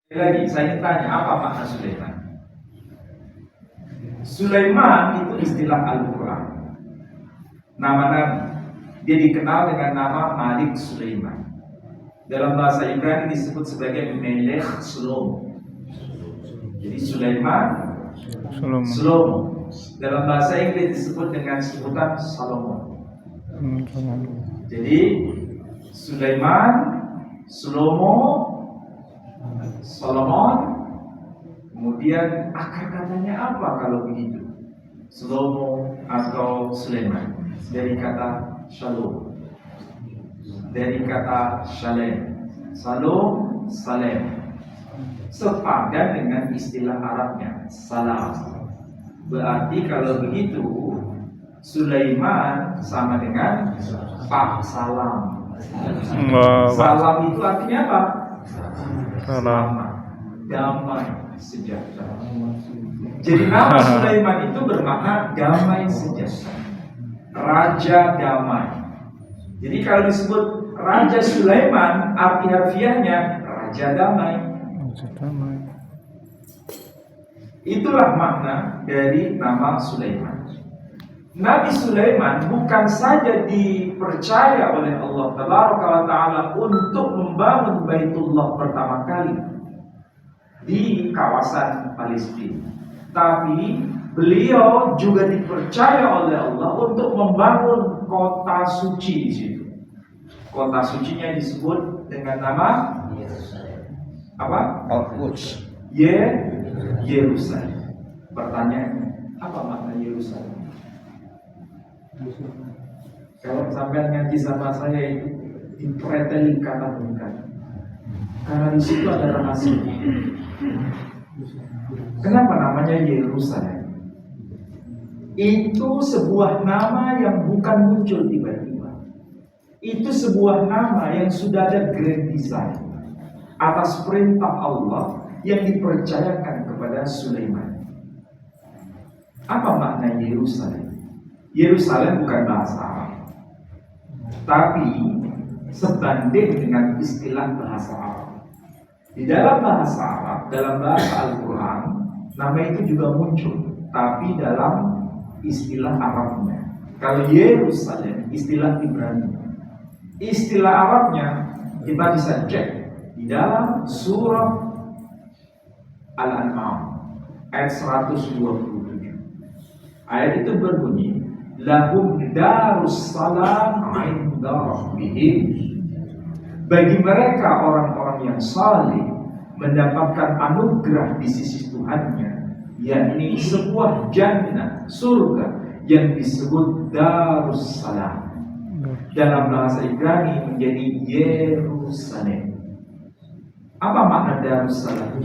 Lagi saya tanya, apa makna Sulaiman? Sulaiman itu istilah Al-Quran, nama Nabi. Dia dikenal dengan nama Malik Sulaiman. Dalam bahasa Ibrani disebut sebagai Melech Shlomo. Jadi Sulaiman Shlomo. Dalam bahasa Inggris disebut dengan sebutan Solomon. Jadi Sulaiman, Shlomo, Solomon. Kemudian akar katanya apa kalau begitu? Shlomo atau Sulaiman dari kata Shalom, dari kata Shalem, Salom, Salem, sepadan dengan istilah Arabnya Salam. Berarti kalau begitu Sulaiman sama dengan Pak Salam. Salam itu artinya apa? Selamat, damai, sejahtera. Jadi nama Sulaiman itu bermakna damai sejahtera, Raja damai. Jadi kalau disebut Raja Sulaiman, arti harfiahnya Raja damai. Itulah makna dari nama Sulaiman. Nabi Sulaiman bukan saja dipercaya oleh Allah Taala untuk membangun Baitullah pertama kali di kawasan Palestina, tapi beliau juga dipercaya oleh Allah untuk membangun kota suci di situ. Kota sucinya disebut dengan nama apa? Al-Quds. Yerusalem. Pertanyaannya, apa makna Yerusalem? Kalau sampai ngaji sama saya itu dipreteli kata bukan, karena di situ ada rahasia. Kenapa namanya Yerusalem? Itu sebuah nama yang bukan muncul tiba-tiba. Itu sebuah nama yang sudah ada grand design atas perintah Allah yang dipercayakan kepada Sulaiman. Apa makna Yerusalem? Yerusalem bukan bahasa Arab, tapi sebanding dengan istilah bahasa Arab. Di dalam bahasa Arab, dalam bahasa Al-Quran, nama itu juga muncul, tapi dalam istilah Arabnya. Kalau Yerusalem, istilah Ibrani. Istilah Arabnya kita bisa cek di dalam surah Al-An'am ayat 127. Ayat itu berbunyi, lahum darussalam 'inda rabbihim. Bagi mereka orang-orang yang saleh mendapatkan anugerah di sisi Tuhannya, yakni sebuah jannah, surga yang disebut Darussalam. Dalam bahasa Ibrani menjadi Yerusalem. Apa makna Darussalam?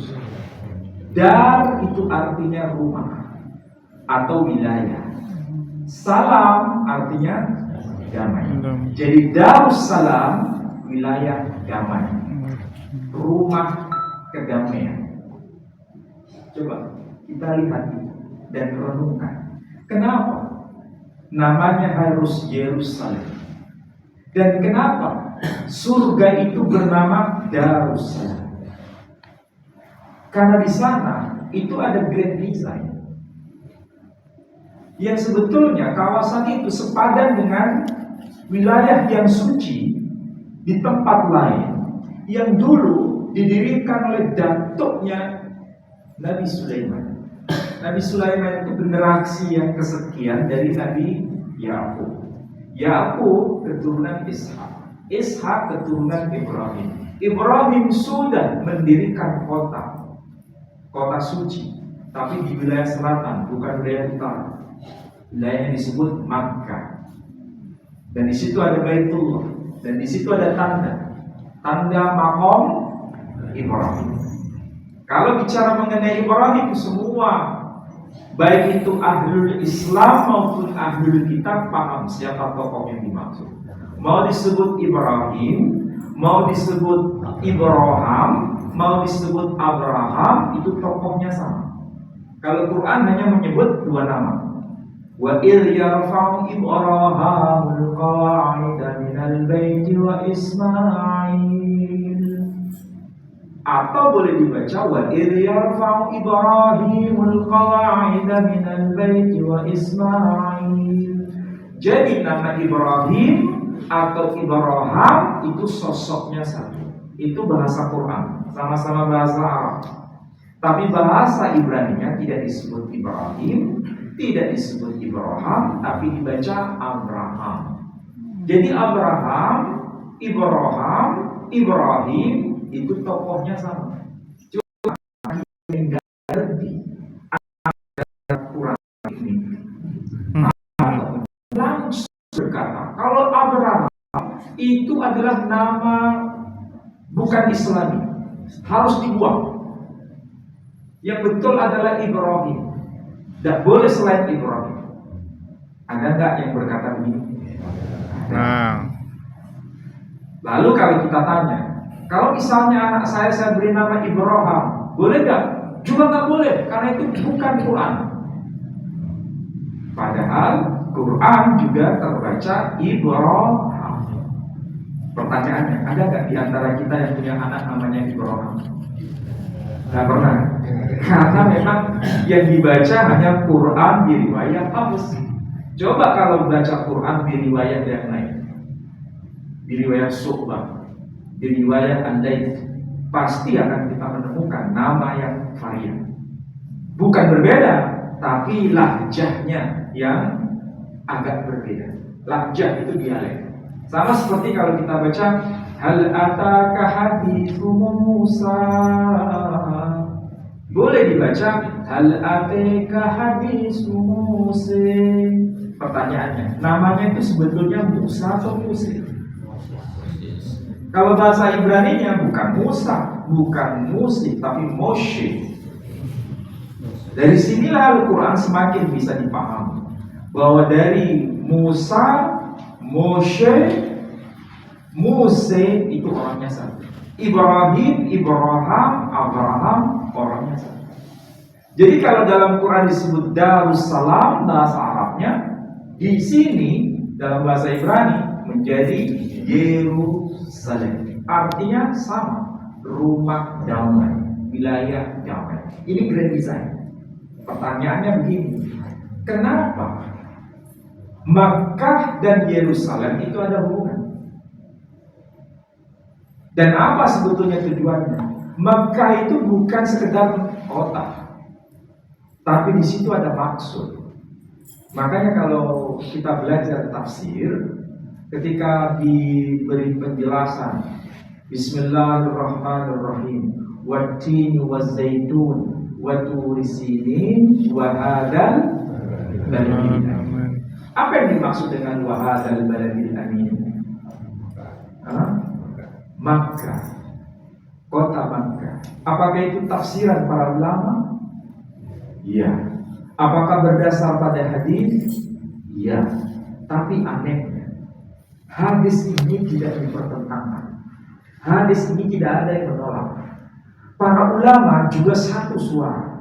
Dar itu artinya rumah atau wilayah. Salam artinya damai. Jadi Darussalam wilayah damai, rumah kedamaian. Coba kita lihat dan renungkan, kenapa namanya harus Yerusalem, dan kenapa surga itu bernama Darussalam? Karena di sana itu ada grand design yang sebetulnya kawasan itu sepadan dengan wilayah yang suci di tempat lain yang dulu didirikan oleh datuknya Nabi Sulaiman. Nabi Sulaiman itu generasi yang kesekian dari Nabi Yakub. Yakub keturunan Ishak. Ishak keturunan Ibrahim. Ibrahim sudah mendirikan kota suci, tapi di wilayah selatan, bukan wilayah utara. Wilayahnya disebut Makkah. Dan di situ ada Baitullah, dan di situ ada tanda maqam Ibrahim. Kalau bicara mengenai Ibrahim, semua baik itu ahlul Islam maupun ahlul kitab paham siapa tokoh yang dimaksud. Mau disebut Ibrahim, mau disebut Ibrahim, mau disebut Abraham, itu tokohnya sama. Kalau Quran hanya menyebut dua nama. Wa idh yarfa'u Ibrahimul qa'ida minal baiti wa Ismail. Atau boleh dibaca wa idh yarfa'u Ibrahimul qawa'ida minal baiti wa Ismail. Jadi nama Ibrahim atau Ibrahim itu sosoknya satu. Itu bahasa Quran, sama-sama bahasa Arab. Tapi bahasa Ibrani-nya tidak disebut Ibrahim, tidak disebut Ibrahim, tapi dibaca Abraham. Jadi Abraham, Ibrahim itu tokohnya sama. Cuma yang nggak ngerti Quran ini langsung berkata kalau Abraham itu adalah nama bukan Islami, harus dibuang. Yang betul adalah Ibrahim. Tidak boleh selain Ibrahim. Ada nggak yang berkata begini? Nah. Lalu kalau kita tanya, kalau misalnya anak saya beri nama Ibrahim, boleh nggak? Juga nggak boleh, karena itu bukan Quran. Padahal Quran juga terbaca Ibrahim. Pertanyaannya, ada nggak di antara kita yang punya anak namanya Ibrahim? Nggak pernah. Karena memang yang dibaca hanya Quran di riwayat Hafs. Coba kalau baca Quran di riwayat yang lain, di riwayat Syu'bah, di riwayat Al-Laits, pasti akan kita menemukan nama yang varian. Bukan berbeda, tapi lahjahnya yang agak berbeda. Lahjah itu dialek. Sama seperti kalau kita baca hal ataka haditsu Musa, boleh dibaca hal ataka haditsu Musa. Pertanyaannya, namanya itu sebetulnya Musa atau Musa? Kalau bahasa Ibrani-nya bukan Musa, bukan Musa, tapi Moshe. Dari sinilah Al-Quran semakin bisa dipahami bahwa dari Musa, Moshe, Muse itu orangnya satu. Ibrahim, Abraham orangnya satu. Jadi kalau dalam Quran disebut Darussalam bahasa Arabnya, di sini dalam bahasa Ibrani menjadi Yerusalem. Artinya sama, rumah damai, wilayah damai. Ini grand design. Pertanyaannya begini, kenapa Makkah dan Yerusalem itu ada hubungan? Dan apa sebetulnya tujuannya? Makkah itu bukan sekedar kota, tapi di situ ada maksud. Makanya kalau kita belajar tafsir, ketika diberi penjelasan Bismillahirrahmanirrahim, wat-tini waz-zaitun wa turi sinin wa hadzal baladil amin. Apa yang dimaksud dengan wa hadzal baladil amin? Makkah, kota Makkah. Apakah itu tafsiran para ulama? Iya. Apakah berdasar pada hadis? Iya. Tapi anehnya, hadis ini tidak dipertentangkan. Hadis ini tidak ada yang menolak. Para ulama juga satu suara.